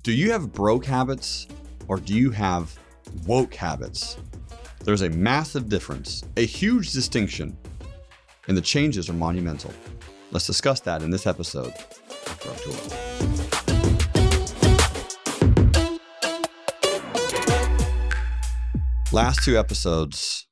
Do you have broke habits or do you have woke habits? There's a massive difference, a huge distinction, and the changes are monumental. Let's discuss that in this episode of Grow to Wealth. Last two episodes,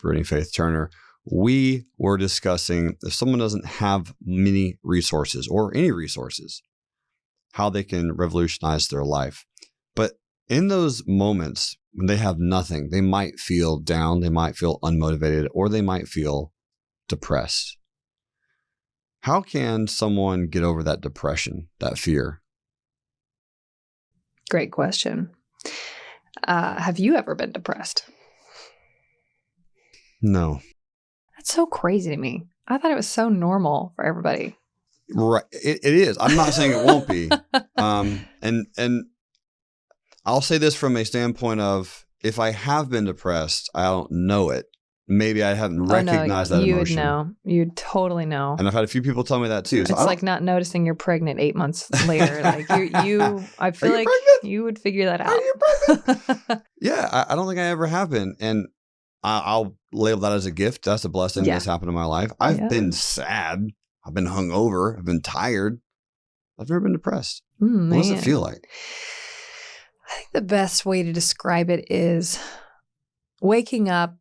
Britnie, Faith Turner, we were discussing if someone doesn't have many resources or any resources, how they can revolutionize their life. But in those moments when they have nothing, they might feel down, they might feel unmotivated, or they might feel depressed. How can someone get over that depression, that fear? Great question. Have you ever been depressed? No. That's so crazy to me. I thought it was so normal for everybody. Right. It is. I'm not saying it won't be. And I'll say this from a standpoint of if I have been depressed, I don't know it. Maybe I haven't recognized that you emotion. You would know. You'd totally know. And I've had a few people tell me that too. So it's like not noticing you're pregnant 8 months later. Like I feel like pregnant? you would figure that out. Are you pregnant? Yeah, I don't think I ever have been. And I'll label that as a gift. That's a blessing that's happened in my life. I've been sad. I've been hungover. I've been tired. I've never been depressed. What does it feel like? I think the best way to describe it is waking up,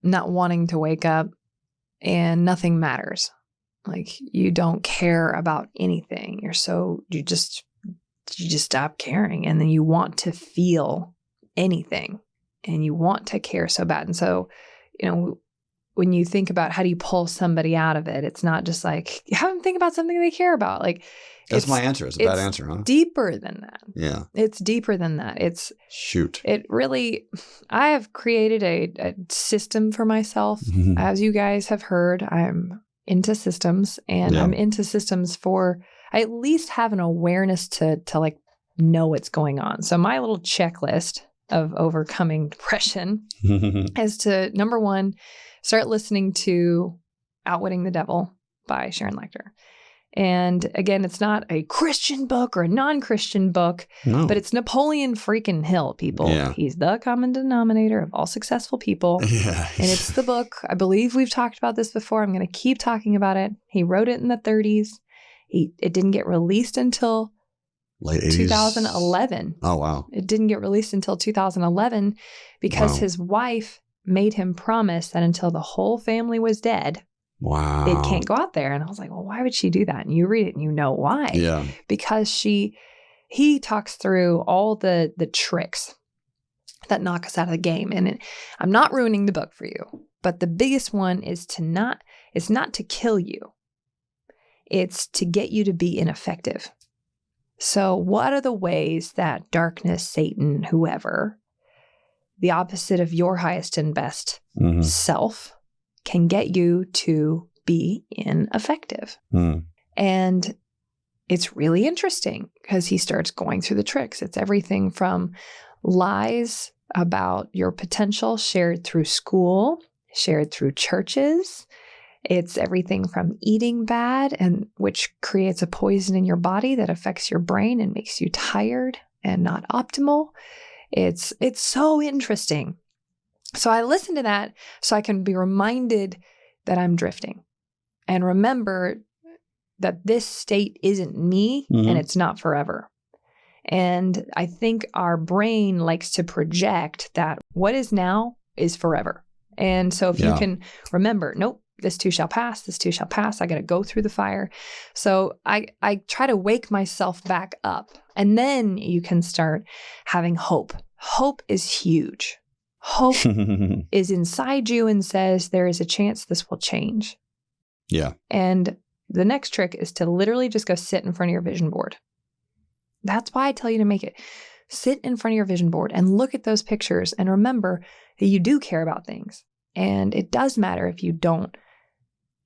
not wanting to wake up, and nothing matters. Like you don't care about anything. You just stop caring, and then you want to feel anything, and you want to care so bad. And so, when you think about how do you pull somebody out of it, it's not just like have them think about something they care about. Like that's my answer. It's a bad answer, huh? Deeper than that. Yeah. It's deeper than that. I have created a system for myself. As you guys have heard, I'm into systems, and I'm into systems I at least have an awareness to like know what's going on. So my little checklist of overcoming depression is to, number one, start listening to Outwitting the Devil by Sharon Lechter. And again, it's not a Christian book or a non-Christian book, but it's Napoleon freaking Hill, people. Yeah. He's the common denominator of all successful people. Yeah. And it's the book. I believe we've talked about this before. I'm going to keep talking about it. He wrote it in the 30s. It didn't get released until late 80s. 2011. Oh, wow. It didn't get released until 2011 because his wife made him promise that until the whole family was dead, it can't go out there. And I was like, well, why would she do that? And you read it and you know why. Yeah. Because he talks through all the tricks that knock us out of the game. And I'm not ruining the book for you, but the biggest one is it's not to kill you. It's to get you to be ineffective. So what are the ways that darkness, Satan, whoever, the opposite of your highest and best self, can get you to be ineffective? And it's really interesting because he starts going through the tricks. It's everything from lies about your potential shared through school, shared through churches. It's everything from eating bad, and which creates a poison in your body that affects your brain and makes you tired and not optimal. It's so interesting. So I listen to that so I can be reminded that I'm drifting and remember that this state isn't me and it's not forever. And I think our brain likes to project that what is now is forever. And so if you can remember, nope, this too shall pass, this too shall pass. I got to go through the fire. So I try to wake myself back up, and then you can start having hope. Hope is huge. Hope is inside you and says there is a chance this will change. Yeah. And the next trick is to literally just go sit in front of your vision board. That's why I tell you to make it. Sit in front of your vision board and look at those pictures and remember that you do care about things. And it does matter if you don't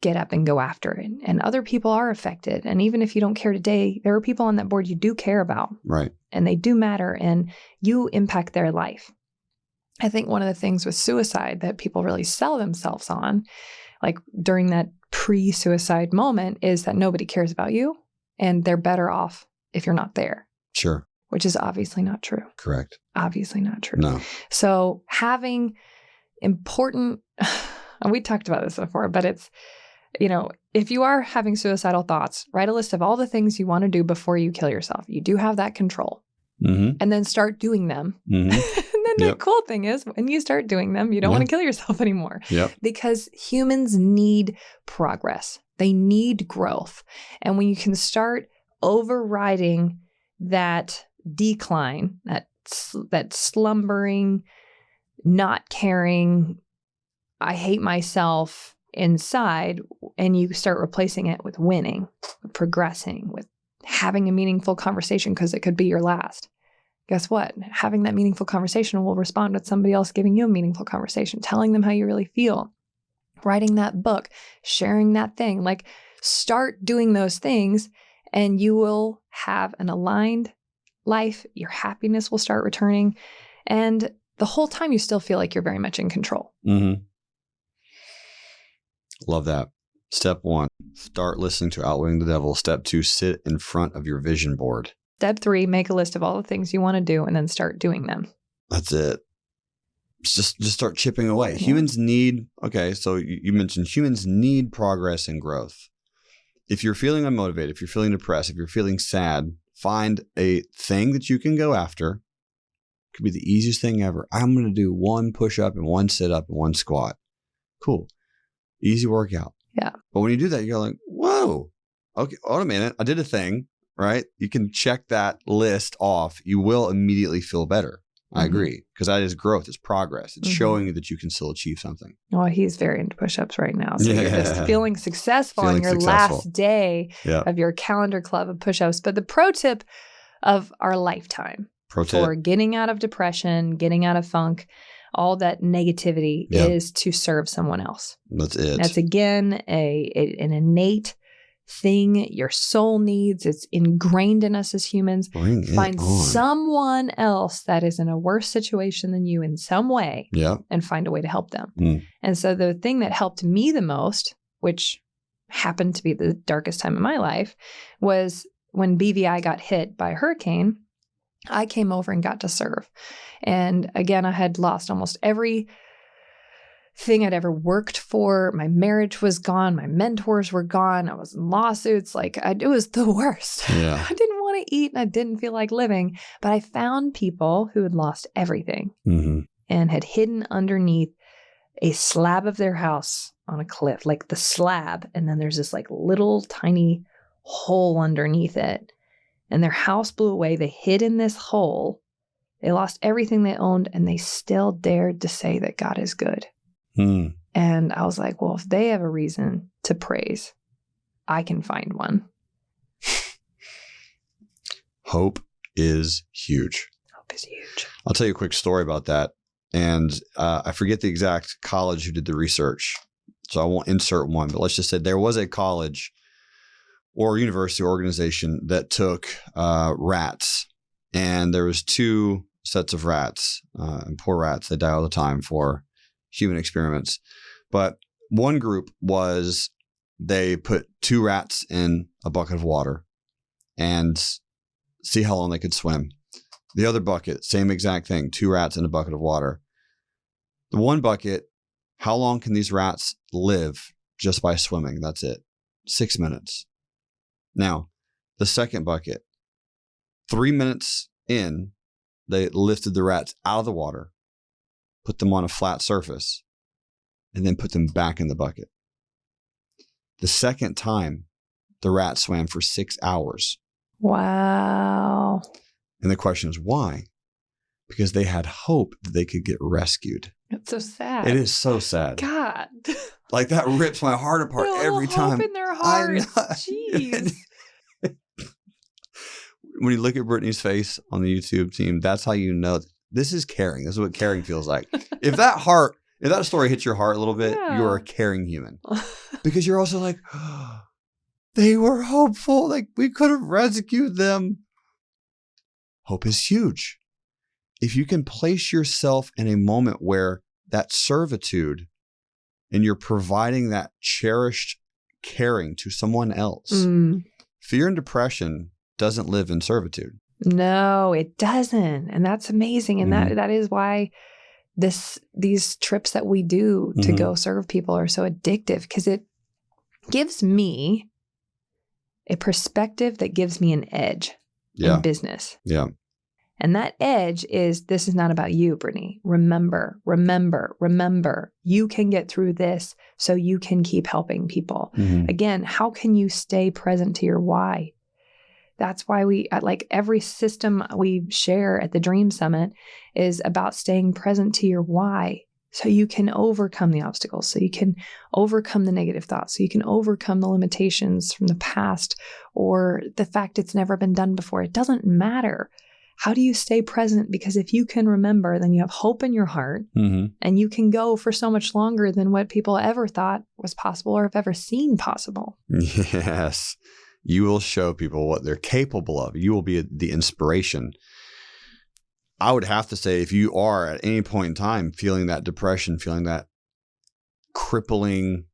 get up and go after it. And other people are affected. And even if you don't care today, there are people on that board you do care about. Right. And they do matter, and you impact their life. I think one of the things with suicide that people really sell themselves on, like during that pre-suicide moment, is that nobody cares about you and they're better off if you're not there. Sure. which is obviously not true. Correct. Obviously not true. No. So having important, and we talked about this before, but it's, if you are having suicidal thoughts, write a list of all the things you want to do before you kill yourself. You do have that control. Mm-hmm. And then start doing them. Mm-hmm. And then the cool thing is when you start doing them, you don't want to kill yourself anymore. Yep. Because humans need progress. They need growth. And when you can start overriding that decline, that slumbering, not caring, I hate myself inside, and you start replacing it with winning, with progressing, with having a meaningful conversation because it could be your last. Guess what? Having that meaningful conversation will respond with somebody else giving you a meaningful conversation, telling them how you really feel, writing that book, sharing that thing. Like, start doing those things and you will have an aligned life. Your happiness will start returning. And the whole time you still feel like you're very much in control. Mm-hmm. Love that. Step 1, start listening to Outwitting the Devil. Step 2, sit in front of your vision board. Step 3, make a list of all the things you want to do and then start doing them. That's it. Just start chipping away. Yeah. Humans need, so you mentioned humans need progress and growth. If you're feeling unmotivated, if you're feeling depressed, if you're feeling sad, find a thing that you can go after. It could be the easiest thing ever. I'm going to do 1 push-up and 1 sit-up and 1 squat. Cool. Easy workout. Yeah. But when you do that, you're like, whoa, okay, hold a minute. I did a thing, right? You can check that list off. You will immediately feel better. I agree. Because that is growth. It's progress. It's showing you that you can still achieve something. Well, he's very into push-ups right now. So you're just feeling successful on your last day of your calendar club of push-ups. But the pro tip of our lifetime for getting out of depression, getting out of funk, all that negativity is to serve someone else. That's it. That's, again, an innate thing your soul needs. It's ingrained in us as humans. Find someone else that is in a worse situation than you in some way and find a way to help them. And so the thing that helped me the most, which happened to be the darkest time of my life, was when BVI got hit by a hurricane. I came over and got to serve. And again, I had lost almost every thing I'd ever worked for. My marriage was gone. My mentors were gone. I was in lawsuits. It was the worst. Yeah. I didn't want to eat and I didn't feel like living. But I found people who had lost everything and had hidden underneath a slab of their house on a cliff, like the slab. And then there's this little tiny hole underneath it. And their house blew away. They hid in this hole. They lost everything they owned, and they still dared to say that God is good. And I was like, well, if they have a reason to praise, I can find one. Hope is huge. Hope is huge. I'll tell you a quick story about that. And I forget the exact college who did the research, so I won't insert one. But let's just say there was a college or university organization that took rats, and there was 2 sets of rats, and poor rats, they die all the time for human experiments. But one group was they put 2 rats in a bucket of water and see how long they could swim. The other bucket, same exact thing, 2 rats in a bucket of water. The one bucket, how long can these rats live just by swimming? That's it. 6 minutes. Now, the second bucket, 3 minutes in, they lifted the rats out of the water, put them on a flat surface, and then put them back in the bucket. The second time, the rats swam for 6 hours. Wow. And the question is why? Because they had hope that they could get rescued. It's so sad. It is so sad. God. That rips my heart apart every time. Hope in their hearts. Jeez. When you look at Britney's face on the YouTube team, that's how you know this is caring. This is what caring feels like. If that story hits your heart a little bit, you are a caring human. Because you're also like, oh, they were hopeful. We could have rescued them. Hope is huge. If you can place yourself in a moment where that servitude and you're providing that cherished caring to someone else, fear and depression doesn't live in servitude. No, it doesn't. And that's amazing. And that is why these trips that we do to go serve people are so addictive, because it gives me a perspective that gives me an edge in business. Yeah. And that edge is, this is not about you, Britnie. Remember, you can get through this so you can keep helping people. Again, how can you stay present to your why? That's why we, like every system we share at the Dream Summit is about staying present to your why, so you can overcome the obstacles, so you can overcome the negative thoughts, so you can overcome the limitations from the past or the fact it's never been done before. It doesn't matter. How do you stay present? Because if you can remember, then you have hope in your heart and you can go for so much longer than what people ever thought was possible or have ever seen possible. Yes. You will show people what they're capable of. You will be the inspiration. I would have to say, if you are at any point in time feeling that depression, feeling that crippling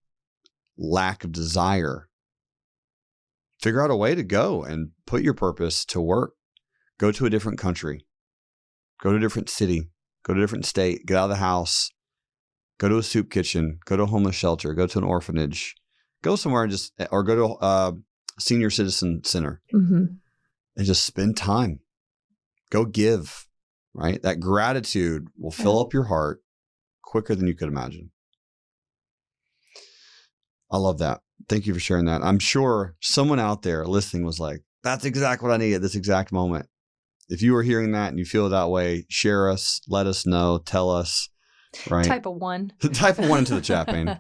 lack of desire, figure out a way to go and put your purpose to work. Go to a different country, go to a different city, go to a different state, get out of the house, go to a soup kitchen, go to a homeless shelter, go to an orphanage, go somewhere and or go to a senior citizen center and just spend time. Go give, right? That gratitude will fill up your heart quicker than you could imagine. I love that. Thank you for sharing that. I'm sure someone out there listening was like, that's exactly what I need at this exact moment. If you were hearing that and you feel that way, share us, let us know, tell us, right? Type of 1. Type of 1 into the chat, Payne.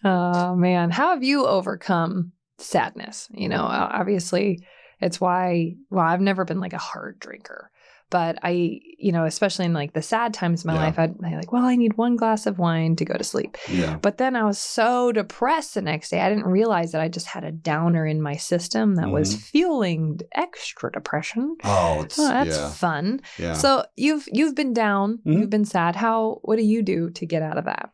Oh, man. How have you overcome sadness? You know, obviously it's why, well, I've never been like a hard drinker, but I, you know, especially in like the sad times of my life, I'd like, well, I need 1 glass of wine to go to sleep. Yeah. But then I was so depressed the next day. I didn't realize that I just had a downer in my system that was fueling extra depression. Oh, that's fun. Yeah. So you've been down, you've been sad. What do you do to get out of that?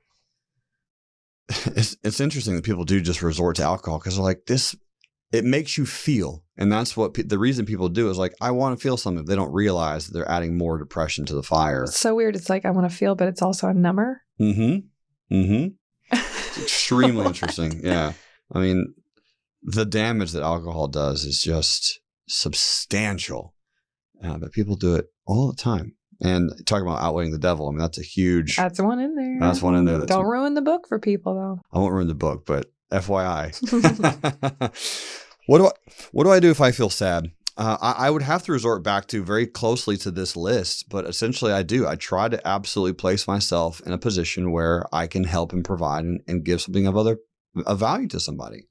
It's interesting that people do just resort to alcohol because they're like, it makes you feel. And that's what the reason people do is like, I want to feel something. They don't realize that they're adding more depression to the fire. It's so weird. It's like, I want to feel, but it's also a number. It's extremely interesting. Yeah. I mean, the damage that alcohol does is just substantial. But people do it all the time. And talking about outweighing the devil, I mean, that's a huge... That's one in there. That's one in there. Don't ruin the book for people, though. I won't ruin the book, but FYI. What do I do if I feel sad? I would have to resort back to very closely to this list, but essentially I do. I try to absolutely place myself in a position where I can help and provide and give something of value to somebody.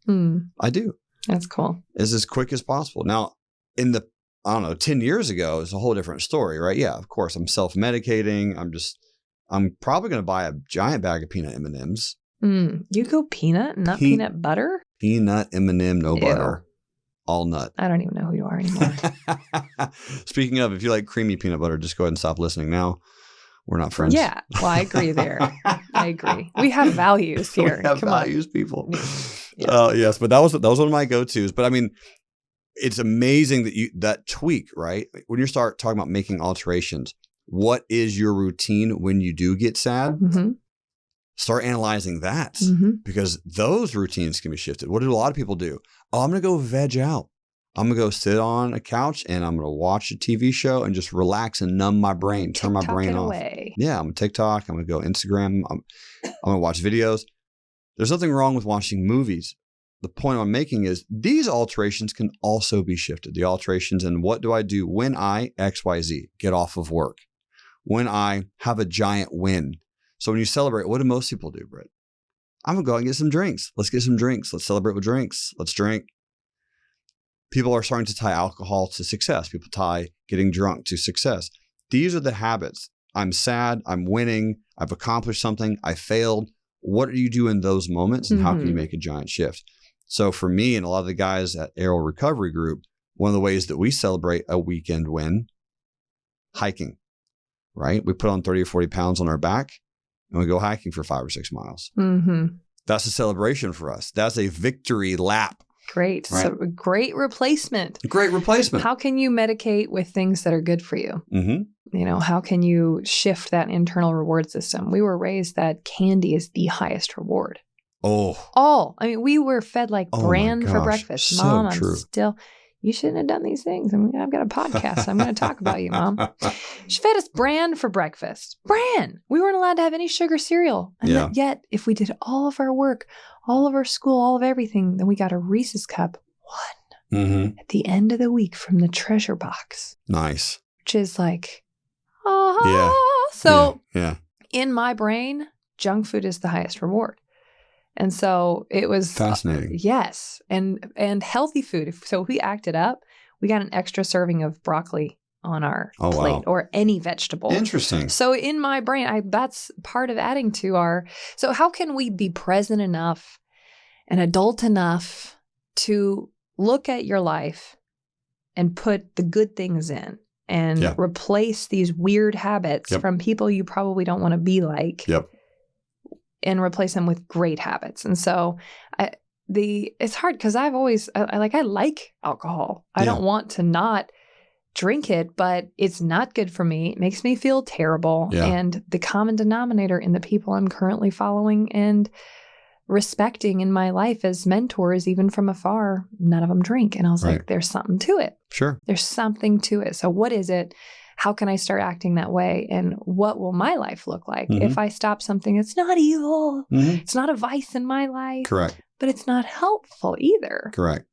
I do. That's cool. It's as quick as possible. Now, in the, 10 years ago, it's a whole different story, right? Yeah, of course, I'm self-medicating. I'm probably going to buy a giant bag of peanut M&Ms. You go peanut, not peanut butter? Peanut M&M, no butter. All nut. I don't even know who you are anymore. Speaking of, if you like creamy peanut butter, just go ahead and stop listening now. We're not friends. Yeah. Well, I agree there. I agree. We have values here. We have values, people. Yes, but that was one of my go-tos. But I mean, it's amazing that that tweak, right? When you start talking about making alterations, what is your routine when you do get sad? Start analyzing that because those routines can be shifted. What do a lot of people do? Oh, I'm going to go veg out. I'm going to go sit on a couch and I'm going to watch a TV show and just relax and numb my brain, turn my brain off. Yeah, I'm going to TikTok. I'm going to go Instagram. I'm going to watch videos. There's nothing wrong with watching movies. The point I'm making is these alterations can also be shifted. The alterations in what do I do when I XYZ get off of work, when I have a giant win. So when you celebrate, what do most people do, Britt? I'm going to go out and get some drinks. Let's get some drinks. Let's celebrate with drinks. Let's drink. People are starting to tie alcohol to success. People tie getting drunk to success. These are the habits. I'm sad. I'm winning. I've accomplished something. I failed. What do you do in those moments and how can you make a giant shift? So for me and a lot of the guys at Aerial Recovery Group, one of the ways that we celebrate a weekend win, hiking, right? We put on 30 or 40 pounds on our back and we go hiking for 5 or 6 miles. That's a celebration for us. That's a victory lap. Great. Right. So great replacement. Great replacement. How can you medicate with things that are good for you? Mm-hmm. You know, how can you shift that internal reward system? We were raised that candy is the highest reward. I mean, we were fed like bran for breakfast. So Mom, true. you shouldn't have done these things. I mean, I've got a podcast. So I'm going to talk about you, Mom. She fed us bran for breakfast. Bran. We weren't allowed to have any sugar cereal. And yet, if we did all of our work, all of our school, all of everything, then we got a Reese's cup, one, at the end of the week from the treasure box. Nice. Which is like, in my brain, junk food is the highest reward. And so it was fascinating. Yes. And healthy food. So if we acted up, we got an extra serving of broccoli on our plate or any vegetable. Interesting. So in my brain, that's part of adding to so how can we be present enough and adult enough to look at your life and put the good things in and replace these weird habits from people you probably don't want to be like. And replace them with great habits. And so it's hard because I like alcohol. I don't want to not drink it, but it's not good for me. It makes me feel terrible. And the common denominator in the people I'm currently following and respecting in my life as mentors, even from afar, none of them drink. And I was like, there's something to it. Sure. There's something to it. So what is it? How can I start acting that way? And what will my life look like if I stop something? It's not evil. It's not a vice in my life. Correct. But it's not helpful either. Correct.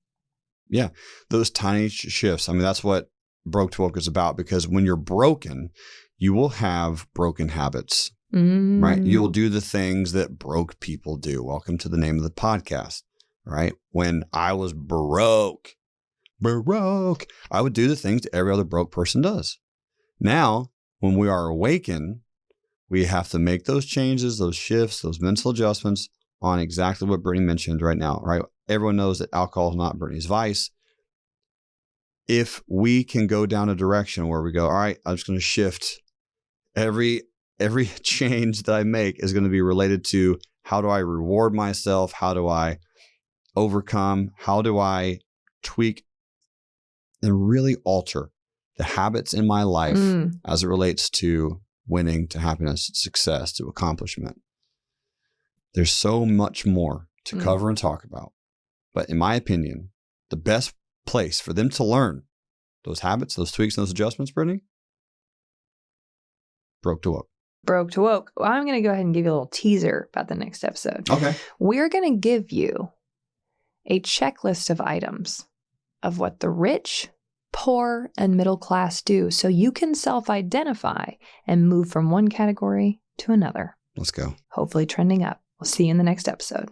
Yeah. Those tiny shifts. I mean, that's what Broke to Woke is about, because when you're broken, you will have broken habits, right? You'll do the things that broke people do. Welcome to the name of the podcast, right? When I was broke, I would do the things that every other broke person does. Now, when we are awakened, we have to make those changes, those shifts, those mental adjustments on exactly what Britnie mentioned right now, right? Everyone knows that alcohol is not Britnie's vice. If we can go down a direction where we go, all right, I'm just going to shift. Every change that I make is going to be related to how do I reward myself? How do I overcome? How do I tweak and really alter the habits in my life as it relates to winning, to happiness, success, to accomplishment? There's so much more to cover and talk about. But in my opinion, the best place for them to learn those habits, those tweaks, and those adjustments, Britnie, Broke to Woke. Broke to Woke. Well, I'm going to go ahead and give you a little teaser about the next episode. Okay. We're going to give you a checklist of items of what the rich, poor, and middle class do, so you can self-identify and move from one category to another. Let's go. Hopefully trending up. We'll see you in the next episode.